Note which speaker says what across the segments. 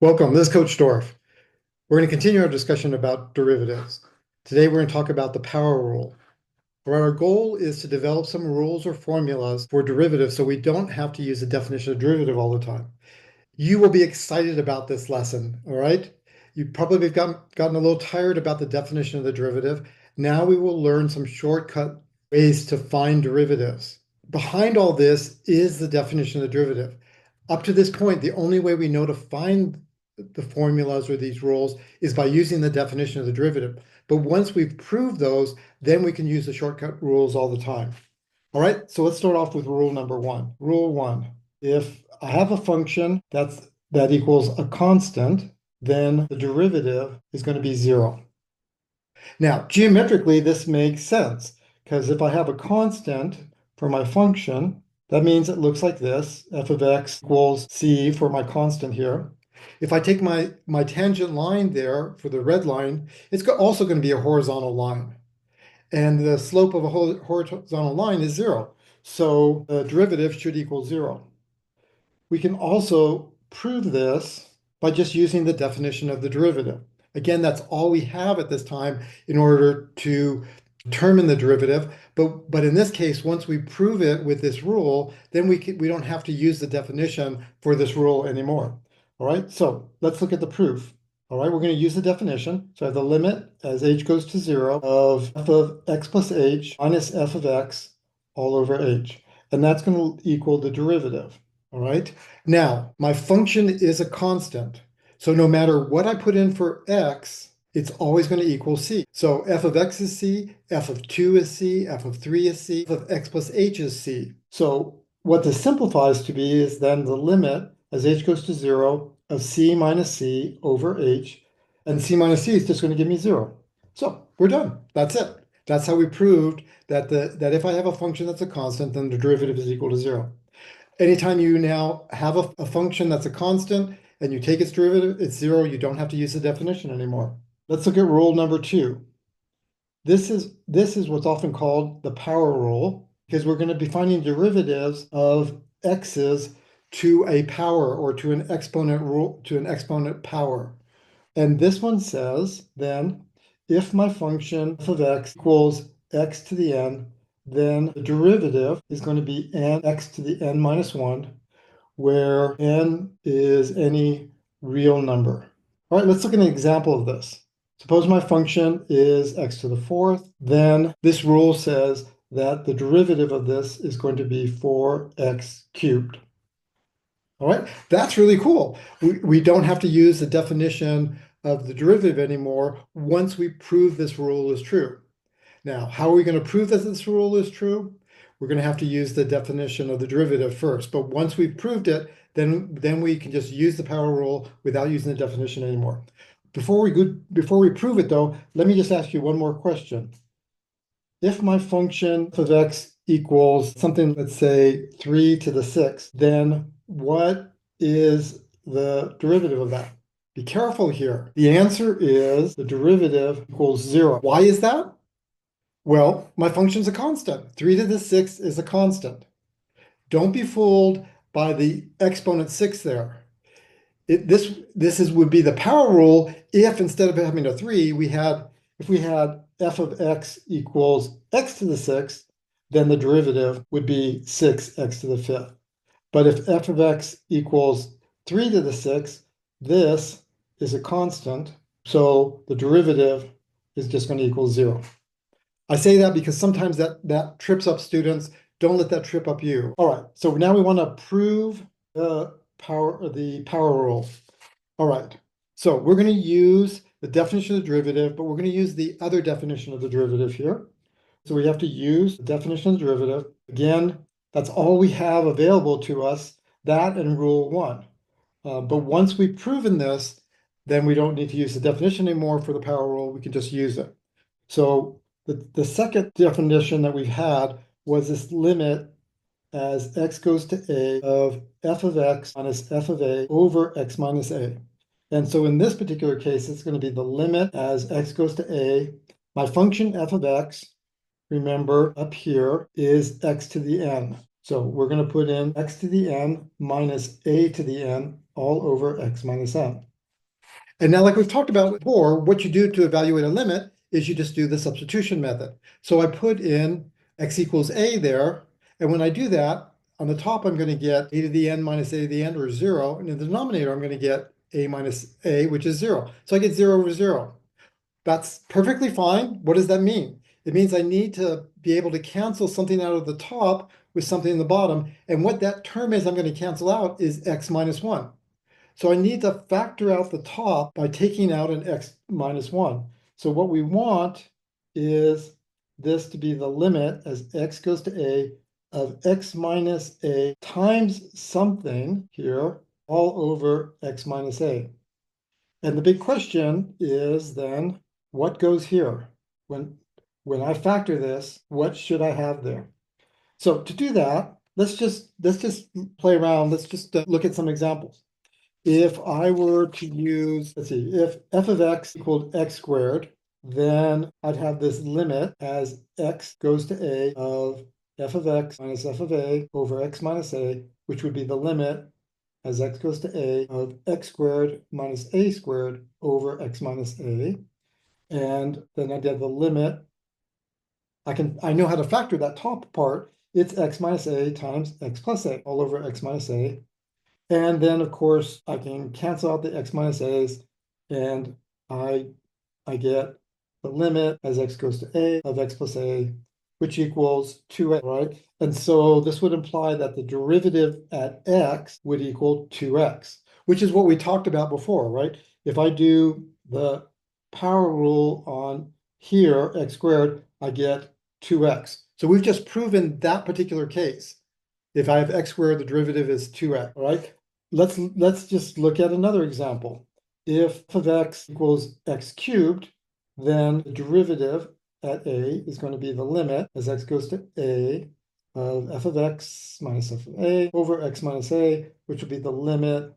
Speaker 1: Welcome, this is Coach Dorf. We're going to continue our discussion about derivatives. Today, we're going to talk about the power rule. Our goal is to develop some rules or formulas for derivatives so we don't have to use the definition of derivative all the time. You will be excited about this lesson, all right? You probably have gotten a little tired about the definition of the derivative. Now we will learn some shortcut ways to find derivatives. Behind all this is the definition of the derivative. Up to this point, the only way we know to find the formulas or these rules is by using the definition of the derivative. But once we've proved those, then we can use the shortcut rules all the time. All right, so let's start off with rule number one. Rule one, if I have a function that equals a constant, then the derivative is going to be zero. Now, geometrically, this makes sense because if I have a constant for my function, that means it looks like this, f of x equals c for my constant here. If I take my tangent line there for the red line, it's also going to be a horizontal line. And the slope of a horizontal line is zero. So the derivative should equal zero. We can also prove this by just using the definition of the derivative. Again, that's all we have at this time in order to determine the derivative. But in this case, once we prove it with this rule, then we don't have to use the definition for this rule anymore. All right, so let's look at the proof. All right, we're going to use the definition. So I have the limit as h goes to 0 of f of x plus h minus f of x all over h. And that's going to equal the derivative. All right, now my function is a constant. So no matter what I put in for x, it's always going to equal c. So f of x is c, f of 2 is c, f of 3 is c, f of x plus h is c. So what this simplifies to be is then the limit as h goes to 0 of c minus c over h, and c minus c is just going to give me 0. So we're done. That's it. That's how we proved that if I have a function that's a constant, then the derivative is equal to 0. Anytime you now have a function that's a constant and you take its derivative, it's 0. You don't have to use the definition anymore. Let's look at rule number 2. This is what's often called the power rule because we're going to be finding derivatives of x's to a power or to an exponent rule to an exponent power. And this one says then if my function f of x equals x to the n, then the derivative is going to be n x to the n minus 1, where n is any real number. All right, let's look at an example of this. Suppose my function is x to the 4th, then this rule says that the derivative of this is going to be 4x cubed. All right, that's really cool. We don't have to use the definition of the derivative anymore once we prove this rule is true. Now, how are we going to prove that this rule is true? We're going to have to use the definition of the derivative first. But once we've proved it, then we can just use the power rule without using the definition anymore. Before we prove it, though, let me just ask you one more question. If my function f of x equals something, let's say 3 to the 6th, then what is the derivative of that? Be careful here. The answer is the derivative equals 0. Why is that? Well, my function's a constant. 3 to the 6th is a constant. Don't be fooled by the exponent 6 there. This would be the power rule if instead of having a 3, if we had f of x equals x to the 6th, then the derivative would be 6x to the 5th. But if f of x equals 3 to the 6th, this is a constant, so the derivative is just going to equal 0. I say that because sometimes that trips up students. Don't let that trip up you. All right, so now we want to prove the power rule. All right, so we're going to use the definition of the derivative, but we're going to use the other definition of the derivative here. So we have to use the definition of the derivative. Again, that's all we have available to us, that and rule 1. But once we've proven this, then we don't need to use the definition anymore for the power rule. We can just use it. So the second definition that we've had was this limit as x goes to a of f of x minus f of a over x minus a. And so in this particular case, it's going to be the limit as x goes to a. My function f of x, remember up here, is x to the n. So we're going to put in x to the n minus a to the n all over x minus n. And now, like we've talked about before, what you do to evaluate a limit is you just do the substitution method. So I put in x equals a there, and when I do that, on the top, I'm going to get a to the n minus a to the n, or 0, and in the denominator, I'm going to get a minus a, which is 0. So I get 0 over 0. That's perfectly fine. What does that mean? It means I need to be able to cancel something out of the top with something in the bottom, and what that term is I'm going to cancel out is x minus 1. So I need to factor out the top by taking out an x minus 1. So what we want is this to be the limit as x goes to a of x minus a times something here all over x minus a. And the big question is then, what goes here? When I factor this, what should I have there? So to do that, let's just play around. Let's just look at some examples. If I were to use, let's see, if f of x equaled x squared, then I'd have this limit as x goes to a of f of x minus f of a over x minus a, which would be the limit as x goes to a of x squared minus a squared over x minus a. And then I'd have the limit. I know how to factor that top part. It's x minus a times x plus a all over x minus a. And then, of course, I can cancel out the x minus a's, and I get the limit as x goes to a of x plus a, which equals 2x, right? And so this would imply that the derivative at x would equal 2x, which is what we talked about before, right? If I do the power rule on here, x squared, I get 2x. So we've just proven that particular case. If I have x squared, the derivative is 2x, right? Let's just look at another example. If f of x equals x cubed, then the derivative at a is going to be the limit as x goes to a of f of x minus f of a over x minus a, which will be the limit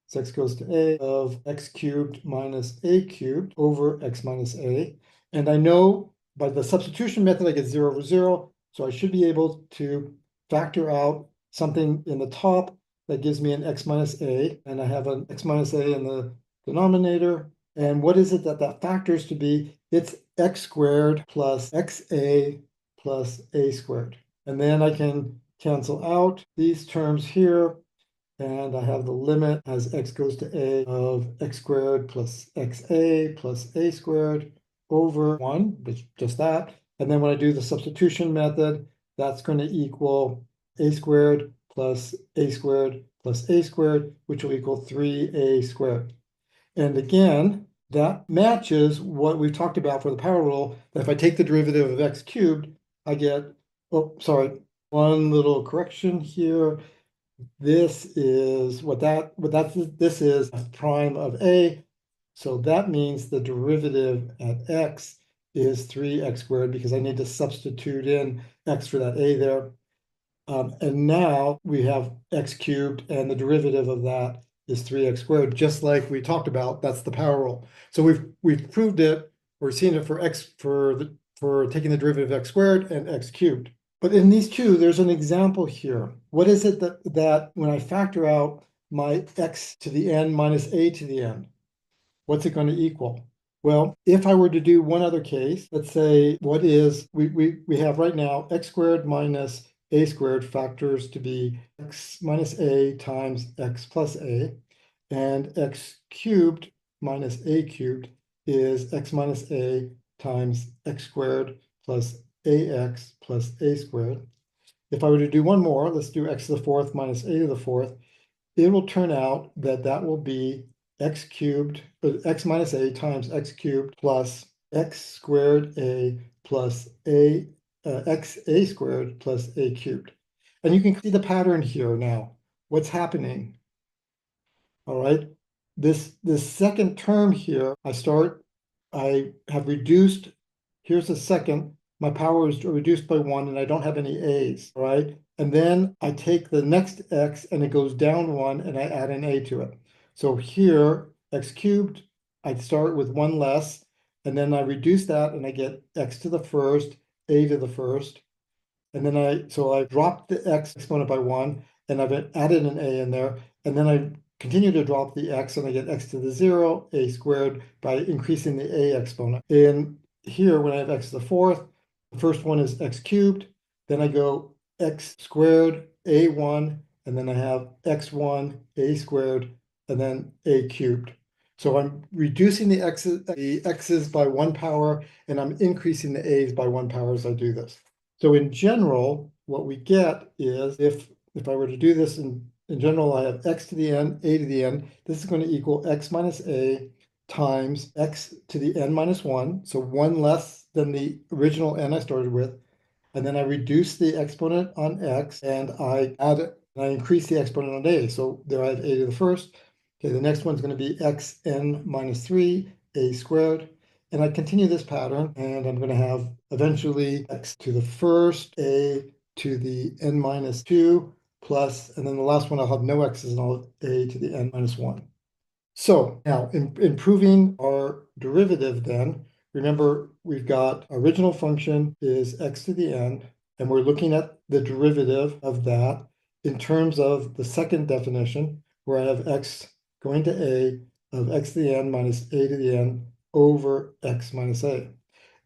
Speaker 1: as x goes to a of x cubed minus a cubed over x minus a. And I know by the substitution method, I get 0 over 0. So I should be able to factor out something in the top that gives me an x minus a, and I have an x minus a in the denominator. And what is it that that factors to be? It's x squared plus xa plus a squared. And then I can cancel out these terms here, and I have the limit as x goes to a of x squared plus xa plus a squared over 1, which just that. And then when I do the substitution method, that's going to equal a squared plus a squared plus a squared, which will equal 3a squared. And again, that matches what we've talked about for the power rule, that if I take the derivative of x cubed, I get, oh, sorry, one little correction here. This is this is f prime of a. So that means the derivative at x is 3x squared, because I need to substitute in x for that a there. And now we have x cubed, and the derivative of that is 3x squared, just like we talked about. That's the power rule. So we've proved it. We're seeing it for x for taking the derivative of x squared and x cubed. But in these two, there's an example here. What is it that when I factor out my x to the n minus a to the n, what's it going to equal? Well, if I were to do one other case, let's say what is, we have right now x squared minus a squared factors to be x minus a times x plus a, and x cubed minus a cubed is x minus a times x squared plus ax plus a squared. If I were to do one more, let's do x to the fourth minus a to the fourth, it will turn out that that will be x cubed, x minus a times x cubed plus x squared a plus a x a squared plus a cubed. And you can see the pattern here now. What's happening? All right. This second term here, I have reduced, here's the second, my power is reduced by 1, and I don't have any a's, all right? And then I take the next x and it goes down 1, and I add an a to it. So here, x cubed, I start with 1 less, and then I reduce that and I get x to the first, a to the first. And then I dropped the x exponent by 1, and I've added an a in there, and then I continue to drop the x, and I get x to the 0, a squared, by increasing the a exponent. And here, when I have x to the fourth, the first one is x cubed, then I go x squared, a1, and then I have x1, a squared, and then a cubed. So I'm reducing the x's by 1 power, and I'm increasing the a's by 1 power as I do this. So in general, what we get is if I were to do this in general, I have x to the n, a to the n. This is going to equal x minus a times x to the n minus 1. So 1 less than the original n I started with. And then I reduce the exponent on x, and I add it, and I increase the exponent on a. So there I have a to the first. Okay, the next one's going to be xn minus 3, a squared. And I continue this pattern, and I'm going to have eventually x to the first, a to the n minus 2, plus, and then the last one I'll have no x's, and I'll have a to the n minus 1. So now improving our derivative then, remember we've got original function is x to the n, and we're looking at the derivative of that in terms of the second definition, where I have x going to a of x to the n minus a to the n over x minus a.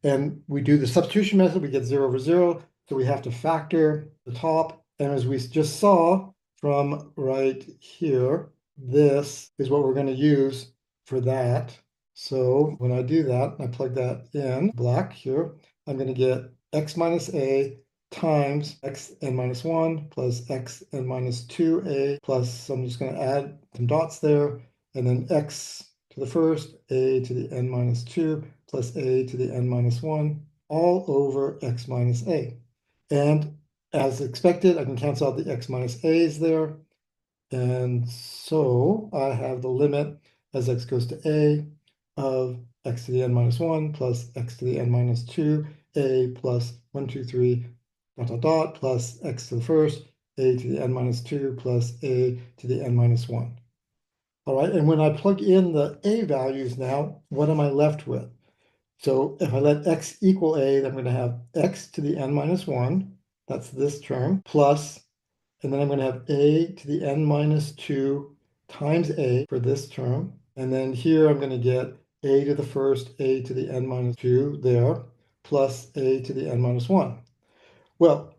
Speaker 1: And we do the substitution method, we get 0 over 0, so we have to factor the top. And as we just saw from right here, this is what we're going to use for that. So when I do that, I plug that in black here, I'm going to get x minus a times x n minus 1 plus x n minus 2a plus, so I'm just going to add some dots there, and then x to the first, a to the n minus 2 plus a to the n minus 1 all over x minus a. And as expected, I can cancel out the x minus a's there. And so I have the limit as x goes to a of x to the n minus 1 plus x to the n minus 2, a plus 1, 2, 3, dot, dot, dot, plus x to the first, a to the n minus 2 plus a to the n minus 1. All right, and when I plug in the a values now, what am I left with? So if I let x equal a, then I'm going to have x to the n minus 1, that's this term, plus, and then I'm going to have a to the n minus 2 times a for this term. And then here I'm going to get a to the first, a to the n minus 2 there, plus a to the n minus 1. Well,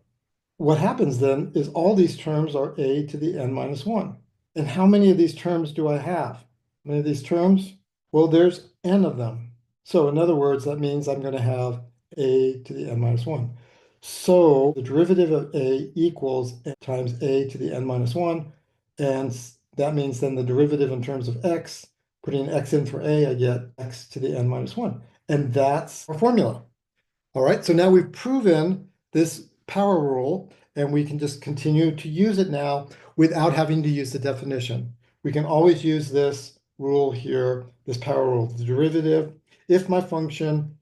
Speaker 1: what happens then is all these terms are a to the n minus 1. And how many of these terms do I have? How many of these terms? Well, there's n of them. So in other words, that means I'm going to have a to the n minus 1. So the derivative of a equals times a to the n minus 1. And that means then the derivative in terms of x, putting x in for a, I get x to the n minus 1. And that's our formula. All right, so now we've proven this power rule, and we can just continue to use it now without having to use the definition. We can always use this rule here, this power rule, the derivative, if my function.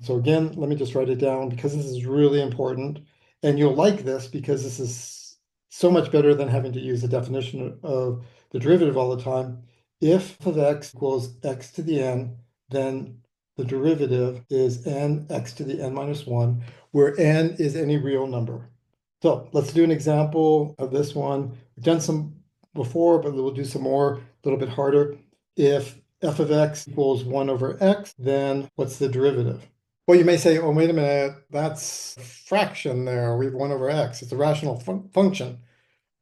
Speaker 1: So again, let me just write it down because this is really important. And you'll like this because this is so much better than having to use the definition of the derivative all the time. If f of x equals x to the n, then the derivative is n x to the n minus 1, where n is any real number. So let's do an example of this one. We've done some before, but we'll do some more, a little bit harder. If f of x equals 1 over x, then what's the derivative? Well, you may say, oh, wait a minute, that's a fraction there. We have 1 over x. It's a rational function.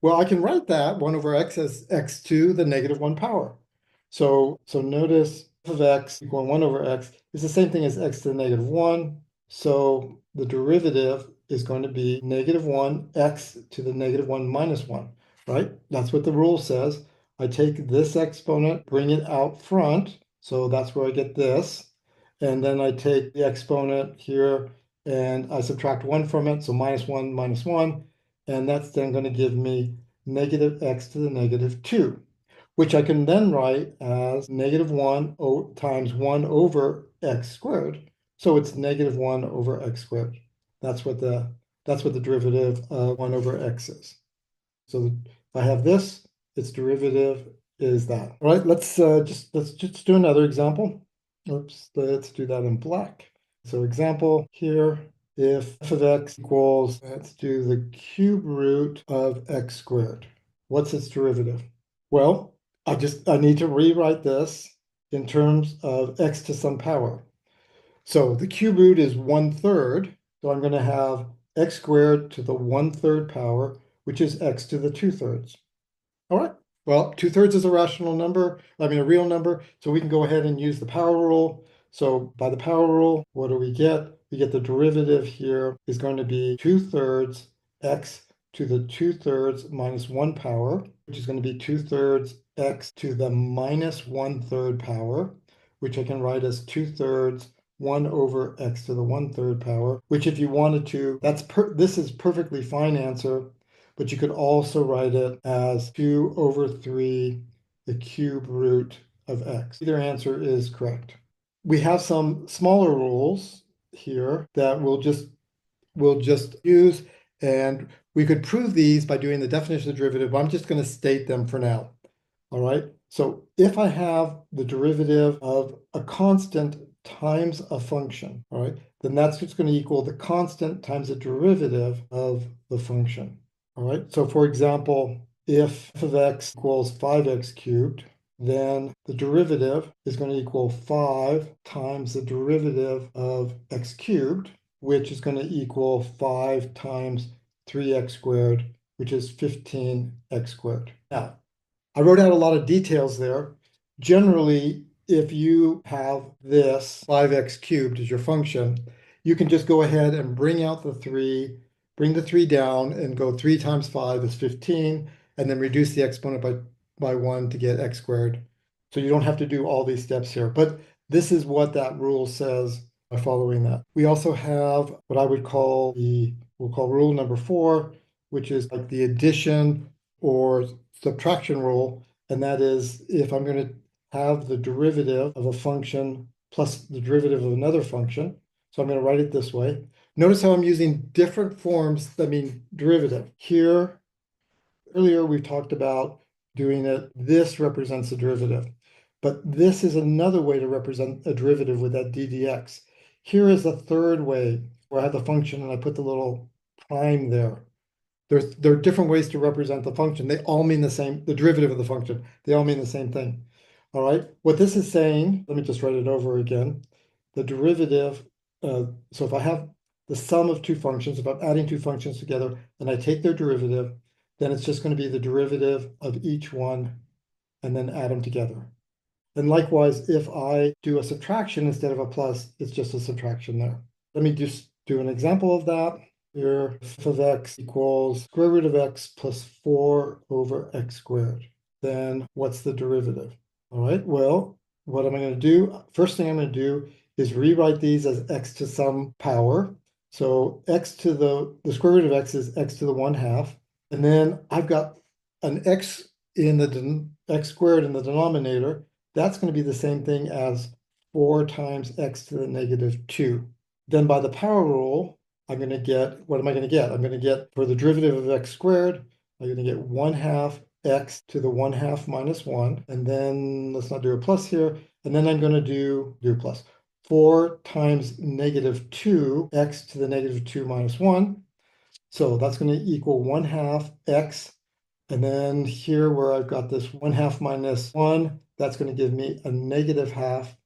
Speaker 1: Well, I can write that 1 over x as x to the negative 1 power. So notice f of x equal 1 over x is the same thing as x to the negative 1. So the derivative is going to be negative 1 x to the negative 1 minus 1, right? That's what the rule says. I take this exponent, bring it out front. So that's where I get this. And then I take the exponent here and I subtract 1 from it. So minus 1 minus 1. And that's then going to give me negative x to the negative 2, which I can then write as negative 1 times 1 over x squared. So it's negative 1 over x squared. That's what the derivative of 1 over x is. So if I have this, its derivative is that. All right, let's just do another example. Oops, let's do that in black. So example here, if f of x equals, let's do the cube root of x squared. What's its derivative? Well, I need to rewrite this in terms of x to some power. So the cube root is 1/3. So I'm going to have x squared to the 1/3 power, which is x to the 2/3. All right. Well, 2/3 is a rational number, I mean a real number, so we can go ahead and use the power rule. So by the power rule, what do we get? We get the derivative here is going to be 2/3 x to the 2/3 minus 1 power, which is going to be 2/3 x to the minus 1/3 power, which I can write as 2/3 1 over x to the 1/3 power, which if you wanted to, this is perfectly fine answer, but you could also write it as 2 over 3 the cube root of x. Either answer is correct. We have some smaller rules here that we'll just use, and we could prove these by doing the definition of the derivative, but I'm just going to state them for now. All right, so if I have the derivative of a constant times a function, all right, then that's just going to equal the constant times the derivative of the function. All right, so for example, if f of x equals 5x cubed, then the derivative is going to equal 5 times the derivative of x cubed, which is going to equal 5 times 3x squared, which is 15x squared. Now, I wrote out a lot of details there. Generally, if you have this 5x cubed as your function, you can just go ahead and bring out the 3, bring the 3 down and go 3 times 5 is 15, and then reduce the exponent by 1 to get x squared. So you don't have to do all these steps here, but this is what that rule says by following that. We also have what I would call we'll call rule number 4, which is like the addition or subtraction rule, and that is if I'm going to have the derivative of a function plus the derivative of another function. So I'm going to write it this way. Notice how I'm using different forms that mean derivative. Here, earlier we talked about doing it, this represents a derivative. But this is another way to represent a derivative with that d dx. Here is a third way where I have the function and I put the little prime there. There are different ways to represent the function. They all mean the same, the derivative of the function. They all mean the same thing. All right. What this is saying, let me just write it over again. The derivative, so if I have the sum of two functions, if I'm adding two functions together and I take their derivative, then it's just going to be the derivative of each one and then add them together. And likewise, if I do a subtraction instead of a plus, it's just a subtraction there. Let me just do an example of that. Here, f of x equals square root of x plus 4 over x squared. Then what's the derivative? All right, well, what am I going to do? First thing I'm going to do is rewrite these as x to some power. So x to the square root of x is x to the 1/2. And then I've got an x in the x squared in the denominator. That's going to be the same thing as 4 times x to the -2. Then by the power rule, I'm going to get, what am I going to get? I'm going to get, for the derivative of x squared, I'm going to get 1/2 x to the 1/2 minus 1. And then let's not do a plus here. And then I'm going to do a plus. 4 times -2 x to the -2 minus 1. So that's going to equal 1/2 x. And then here where I've got this 1/2 minus 1, that's going to give me a -1/2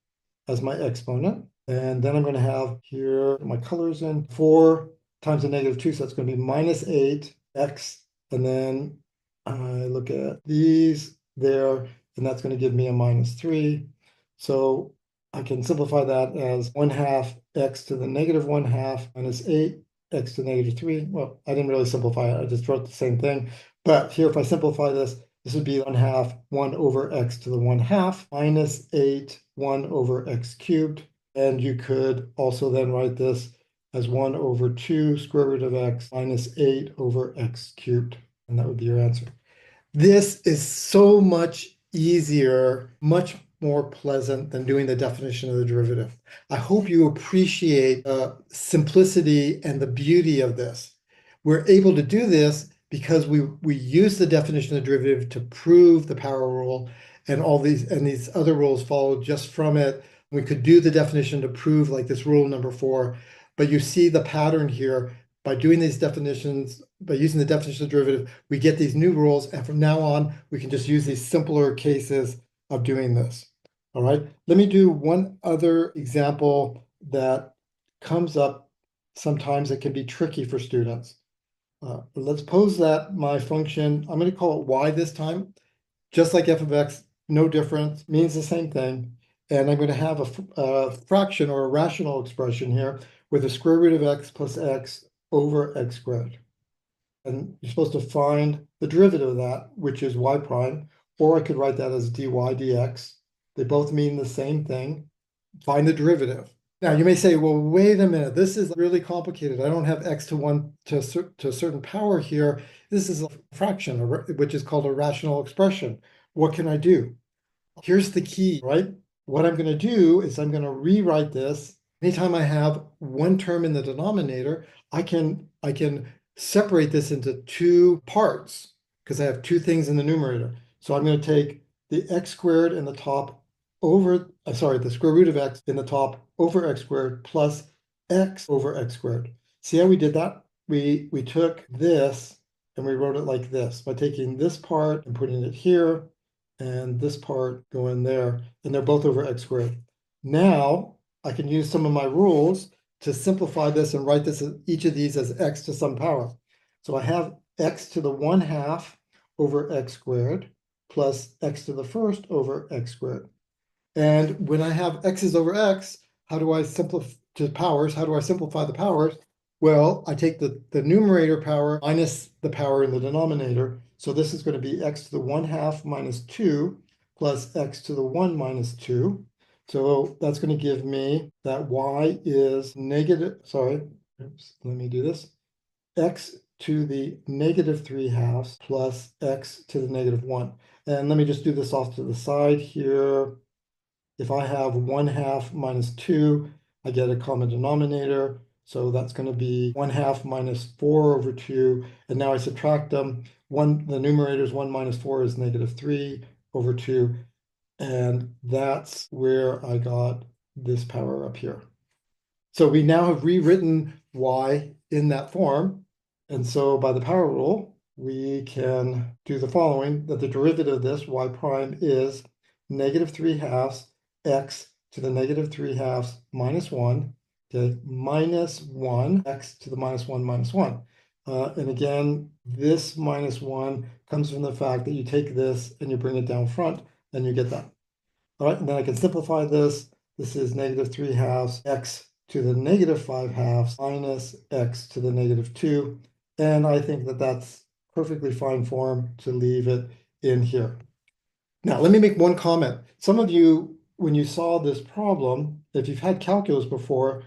Speaker 1: as my exponent. And then I'm going to have here my colors in 4 times a -2, so that's going to be -8x. And then I look at these there, and that's going to give me a -3. So I can simplify that as 1/2 x to the -1/2 minus 8 x to the -3. Well, I didn't really simplify it. I just wrote the same thing. But here, if I simplify this, this would be 1/2 1 over x to the 1/2 minus 8 1 over x cubed. And you could also then write this as 1 over 2 square root of x minus 8 over x cubed. And that would be your answer. This is so much easier, much more pleasant than doing the definition of the derivative. I hope you appreciate the simplicity and the beauty of this. We're able to do this because we use the definition of the derivative to prove the power rule, and all these other rules follow just from it. We could do the definition to prove like this rule number 4, but you see the pattern here. By doing these definitions, by using the definition of derivative, we get these new rules, and from now on, we can just use these simpler cases of doing this. All right, let me do one other example that comes up sometimes that can be tricky for students. Let's pose that my function, I'm going to call it y this time, just like f of x, no difference, means the same thing. And I'm going to have a fraction or a rational expression here with the square root of x plus x over x squared. And you're supposed to find the derivative of that, which is y prime, or I could write that as dy dx. They both mean the same thing. Find the derivative. Now you may say, well, wait a minute, this is really complicated. I don't have x to one to a certain power here. This is a fraction, which is called a rational expression. What can I do? Here's the key, right? What I'm going to do is I'm going to rewrite this. Anytime I have one term in the denominator, I can separate this into two parts because I have two things in the numerator. So I'm going to take the x squared in the top over, the square root of x in the top over x squared plus x over x squared. See how we did that? We took this and we wrote it like this by taking this part and putting it here and this part going there, and they're both over x squared. Now I can use some of my rules to simplify this and write this each of these as x to some power. So I have x to the 1/2 over x squared plus x to the first over x squared. And when I have x's over x, how do I simplify to powers? How do I simplify the powers? Well, I take the numerator power minus the power in the denominator. So this is going to be x to the 1/2 minus 2 plus x to the 1 minus 2. So that's going to give me that y is negative, sorry, oops, let me do this. X to the negative 3/2 plus x to the negative 1. And let me just do this off to the side here. If I have 1/2 minus 2, I get a common denominator. So that's going to be 1/2 minus 4 over 2. And now I subtract them. The numerator is 1 minus 4 is negative 3 over 2. And that's where I got this power up here. So we now have rewritten y in that form. And so by the power rule, we can do the following, that the derivative of this y prime is negative 3/2 x to the negative 3/2 minus 1, okay, minus 1 x to the minus 1 minus 1. And again, this minus 1 comes from the fact that you take this and you bring it down front, and you get that. All right, and then I can simplify this. This is negative 3/2 x to the negative 5/2 minus x to the negative 2. And I think that that's perfectly fine form to leave it in here. Now, let me make one comment. Some of you, when you saw this problem, if you've had calculus before,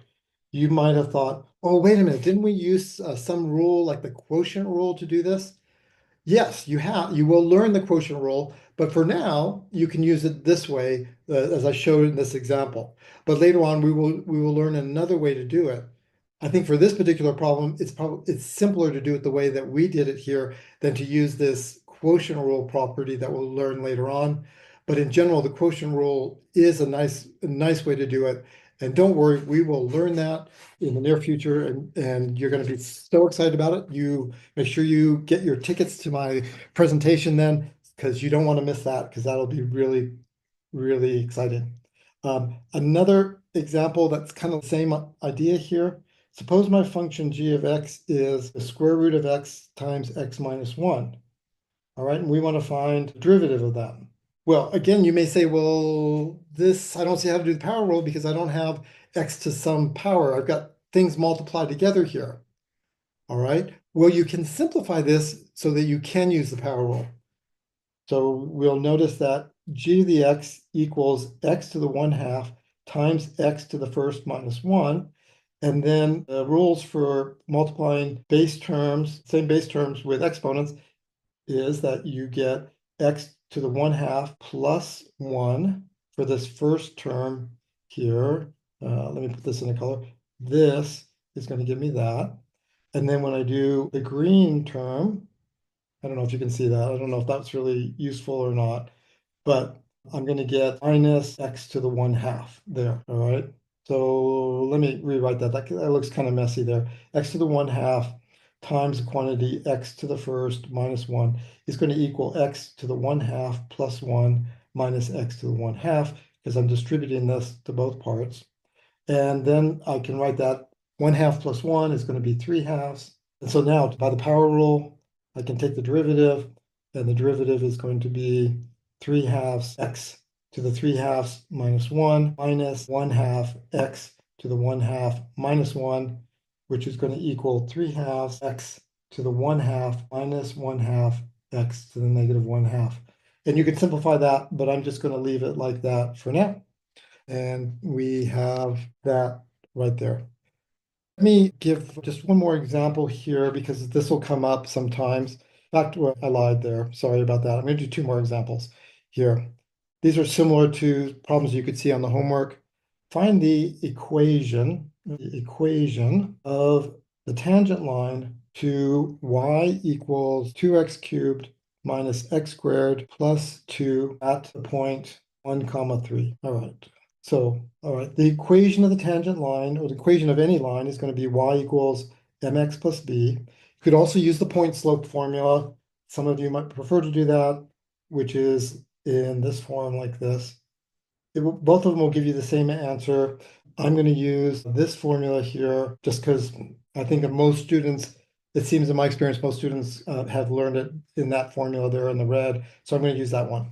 Speaker 1: you might have thought, oh, wait a minute, didn't we use some rule like the quotient rule to do this? Yes, you will learn the quotient rule, but for now, you can use it this way, as I showed in this example. But later on, we will learn another way to do it. I think for this particular problem, it's simpler to do it the way that we did it here than to use this quotient rule property that we'll learn later on. But in general, the quotient rule is a nice way to do it. And don't worry, we will learn that in the near future, and you're going to be so excited about it. You make sure you get your tickets to my presentation then, because you don't want to miss that, because that'll be really, really exciting. Another example that's kind of the same idea here. Suppose my function g of x is the square root of x times x minus 1. All right, and we want to find the derivative of that. Well, again, you may say, well, I don't see how to do the power rule because I don't have x to some power. I've got things multiplied together here. All right, well, you can simplify this so that you can use the power rule. So we'll notice that g to the x equals x to the 1/2 times x to the first minus 1. And then the rules for multiplying same base terms with exponents is that you get x to the 1/2 plus 1 for this first term here. Let me put this in a color. This is going to give me that. And then when I do the green term, I don't know if you can see that. I don't know if that's really useful or not, but I'm going to get minus x to the 1/2 there. All right. So let me rewrite that. That looks kind of messy there. X to the 1/2 times the quantity x to the first minus 1 is going to equal x to the 1/2 plus 1 minus x to the 1/2, because I'm distributing this to both parts. And then I can write that 1/2 plus 1 is going to be 3/2. And so now by the power rule, I can take the derivative, and the derivative is going to be 3/2 x to the 3/2 minus 1 minus 1/2 x to the 1/2 minus 1, which is going to equal 3/2 x to the 1/2 minus 1/2 x to the negative 1/2. And you can simplify that, but I'm just going to leave it like that for now. And we have that right there. Let me give just one more example here because this will come up sometimes. In fact, well, I lied there. Sorry about that. I'm going to do two more examples here. These are similar to problems you could see on the homework. Find the equation of the tangent line to y equals 2x cubed minus x squared plus 2 at the point 1, 3. All right. So, all right, the equation of the tangent line, or the equation of any line, is going to be y equals mx plus b. You could also use the point slope formula. Some of you might prefer to do that, which is in this form like this. Both of them will give you the same answer. I'm going to use this formula here just because I think that most students, it seems in my experience, most students have learned it in that formula there in the red. So I'm going to use that one.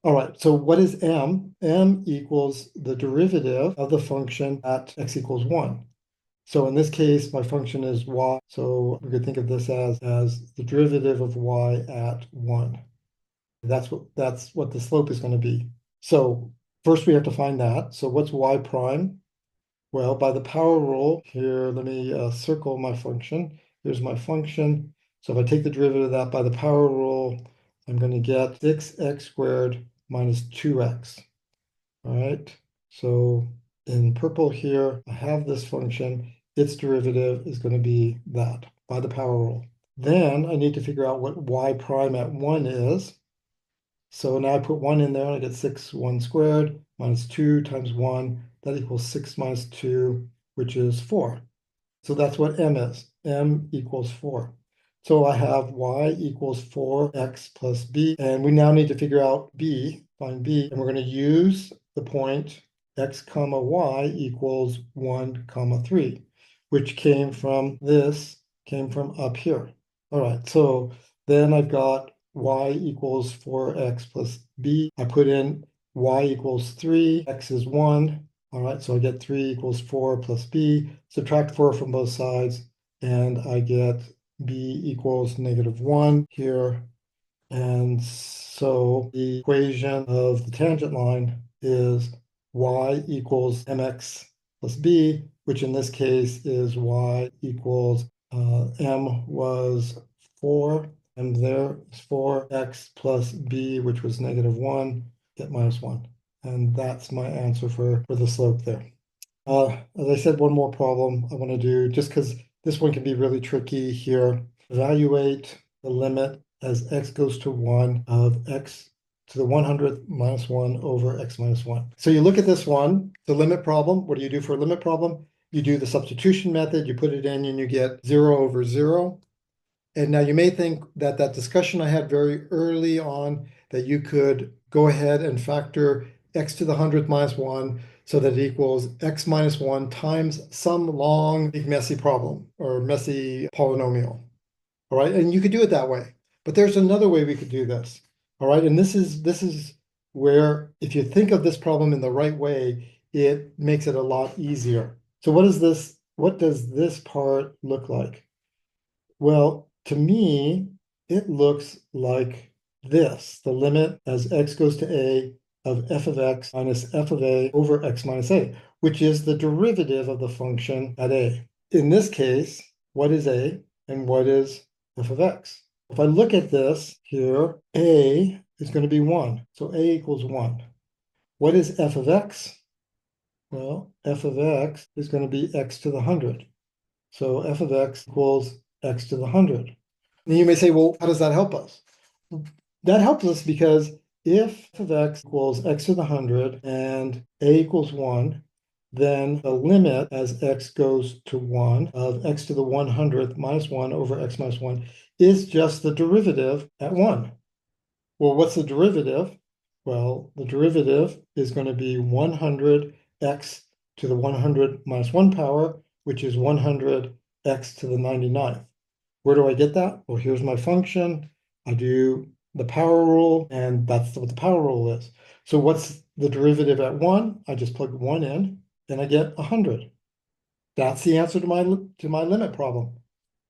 Speaker 1: All right, so what is m? M equals the derivative of the function at x equals 1. So in this case, my function is y. So we could think of this as the derivative of y at 1. That's what the slope is going to be. So first we have to find that. So what's y prime? Well, by the power rule here, let me circle my function. Here's my function. So if I take the derivative of that by the power rule, I'm going to get 6x squared minus 2x. All right. So in purple here, I have this function. Its derivative is going to be that by the power rule. Then I need to figure out what y prime at 1 is. So now I put 1 in there and I get 6, 1 squared minus 2 times 1. That equals 6 minus 2, which is 4. So that's what m is. M equals 4. So I have y equals 4x plus b. And we now need to figure out b, find b. And we're going to use the point x comma y equals 1 comma 3, which came from up here. All right, so then I've got y equals 4x plus b. I put in y equals 3, x is 1. All right, so I get 3 equals 4 plus b. Subtract 4 from both sides, and I get b equals -1 here. And so the equation of the tangent line is y equals mx plus b, which in this case is y equals m was 4, and there is 4x plus b, which was -1, get -1. And that's my answer for the slope there. As I said, one more problem I want to do, just because this one can be really tricky here. Evaluate the limit as x goes to 1 of x to the 100th minus 1 over x minus 1. So you look at this one, the limit problem. What do you do for a limit problem? You do the substitution method, you put it in and you get 0 over 0. And now you may think that that discussion I had very early on, that you could go ahead and factor x to the 100th minus 1 so that it equals x minus 1 times some long, big, messy problem or messy polynomial. All right, and you could do it that way. But there's another way we could do this. All right, and this is where, if you think of this problem in the right way, it makes it a lot easier. So what does this part look like? Well, to me, it looks like this, the limit as x goes to a of f of x minus f of a over x minus a, which is the derivative of the function at a. In this case, what is a and what is f of x? If I look at this here, a is going to be 1. So a equals 1. What is f of x? Well, f of x is going to be x to the 100. So f of x equals x to the 100. And you may say, well, how does that help us? That helps us because if f of x equals x to the 100 and a equals 1, then the limit as x goes to 1 of x to the 100th minus 1 over x minus 1 is just the derivative at 1. Well, what's the derivative? Well, the derivative is going to be 100x to the 100 minus 1 power, which is 100x to the 99th. Where do I get that? Well, here's my function. I do the power rule, and that's what the power rule is. So what's the derivative at 1? I just plug 1 in, and I get 100. That's the answer to my limit problem,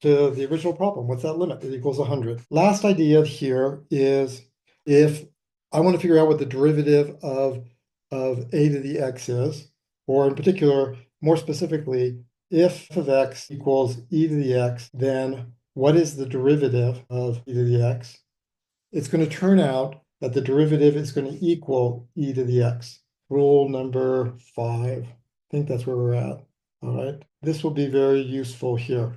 Speaker 1: to the original problem. What's that limit? It equals 100. Last idea here is if I want to figure out what the derivative of a to the x is, or in particular, more specifically, if f of x equals e to the x, then what is the derivative of e to the x? It's going to turn out that the derivative is going to equal e to the x. Rule number 5. I think that's where we're at. All right. This will be very useful here.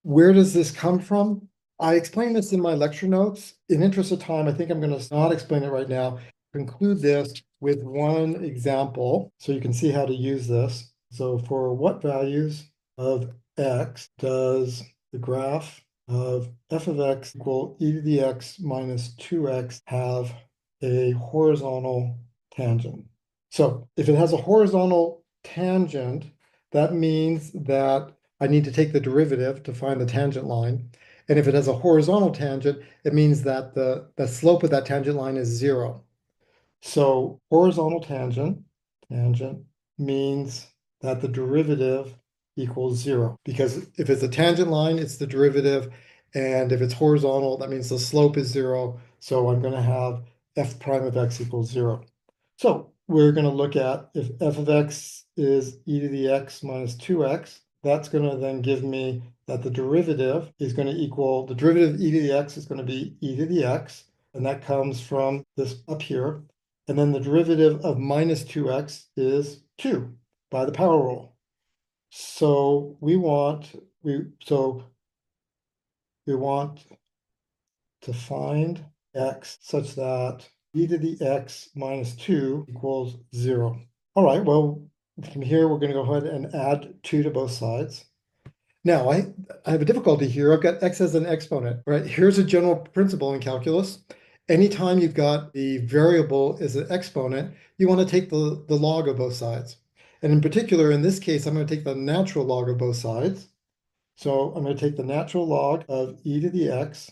Speaker 1: Where does this come from? I explained this in my lecture notes. In interest of time, I think I'm going to not explain it right now. Conclude this with one example so you can see how to use this. So for what values of x does the graph of f of x equal e to the x minus 2x have a horizontal tangent? So if it has a horizontal tangent, that means that I need to take the derivative to find the tangent line. And if it has a horizontal tangent, it means that the slope of that tangent line is 0. So horizontal tangent means that the derivative equals 0. Because if it's a tangent line, it's the derivative. And if it's horizontal, that means the slope is 0. So I'm going to have f prime of x equals 0. So we're going to look at if f of x is e to the x minus 2x, that's going to then give me that the derivative is going to equal, the derivative of e to the x is going to be e to the x, and that comes from this up here. And then the derivative of minus 2x is 2 by the power rule. So we want to find x such that e to the x minus 2 equals 0. All right, well, from here, we're going to go ahead and add 2 to both sides. Now, I have a difficulty here. I've got x as an exponent, right? Here's a general principle in calculus. Anytime you've got the variable as an exponent, you want to take the log of both sides. And in particular, in this case, I'm going to take the natural log of both sides. So I'm going to take the natural log of e to the x,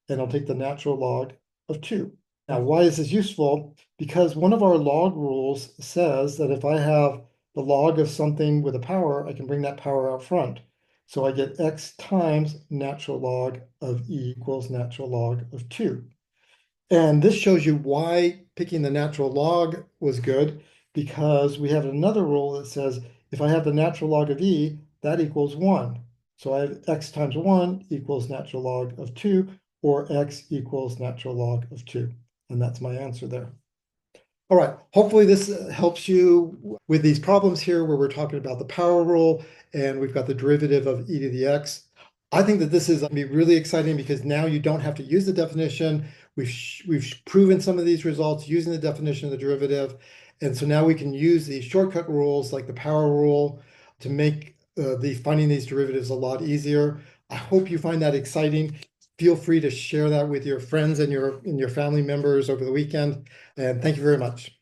Speaker 1: and I'll take the natural log of 2. Now, why is this useful? Because one of our log rules says that if I have the log of something with a power, I can bring that power out front. So I get x times natural log of e equals natural log of 2. And this shows you why picking the natural log was good, because we have another rule that says if I have the natural log of e, that equals 1. So I have x times 1 equals natural log of 2, or x equals natural log of 2. And that's my answer there. All right, hopefully this helps you with these problems here where we're talking about the power rule and we've got the derivative of e to the x. I think that this is going to be really exciting because now you don't have to use the definition. We've proven some of these results using the definition of the derivative. And so now we can use these shortcut rules like the power rule to make finding these derivatives a lot easier. I hope you find that exciting. Feel free to share that with your friends and your family members over the weekend. And thank you very much.